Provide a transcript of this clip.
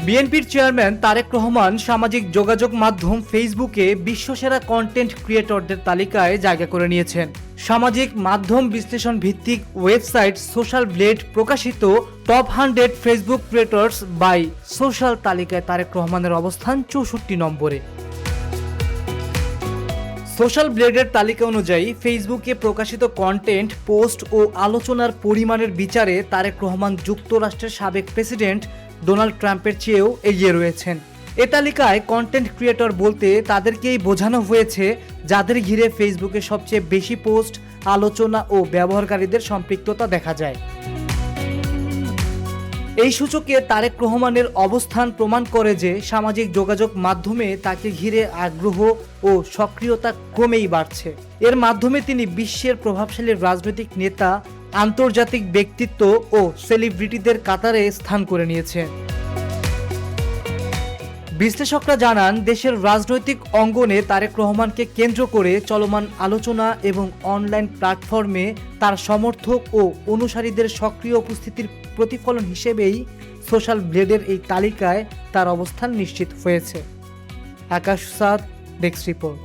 বিএনপির চেয়ারম্যান তারেক রহমান সামাজিক যোগাযোগ মাধ্যম ফেসবুকে বিশ্বসেরা কন্টেন্ট ক্রিয়েটরদের তালিকায় জায়গা করে নিয়েছেন। সামাজিক মাধ্যম বিশ্লেষণ ভিত্তিক ওয়েবসাইট সোশ্যাল ব্লেড প্রকাশিত top 100 Facebook creators by social তালিকায় তারেক রহমানের অবস্থান 64 নম্বরে। সোশ্যাল ব্লেডের তালিকা অনুযায়ী ফেসবুকে প্রকাশিত কন্টেন্ট, পোস্ট ও আলোচনার পরিমাণের বিচারে তারেক রহমান যুক্তরাষ্ট্রের সাবেক প্রেসিডেন্ট ডোনাল্ড ট্রাম্পের চেয়েও এগিয়ে রয়েছেন। এ তালিকায় কন্টেন্ট ক্রিয়েটর বলতে তাদেরকেই বোঝানো হয়েছে যাদের ঘিরে ফেসবুকে সবচেয়ে বেশি পোস্ট, আলোচনা ও ব্যবহারকারীদের সম্পৃক্ততা দেখা যায়। এই সূচকে তারেক রহমানের অবস্থান প্রমাণ করে যে সামাজিক যোগাযোগ মাধ্যমে তাকে ঘিরে আগ্রহ ও সক্রিয়তা ক্রমেই বাড়ছে। এর মাধ্যমে তিনি বিশ্বের প্রভাবশালী রাজনৈতিক নেতা, আন্তর্জাতিক ব্যক্তিত্ব ও সেলিব্রিটিদের কাতারে স্থান করে নিয়েছেন। বিশ্লেষকরা জানান, দেশের রাজনৈতিক অঙ্গনে তারেক রহমানকে কেন্দ্র করে চলমান আলোচনা এবং অনলাইন প্ল্যাটফর্মে তার সমর্থক ও অনুসারীদের সক্রিয় উপস্থিতির প্রতিফলন হিসেবেই সোশ্যাল ব্লেডের এই তালিকায় তার অবস্থান নিশ্চিত হয়েছে। আকাশ সাদ, ডেস্ক রিপোর্ট।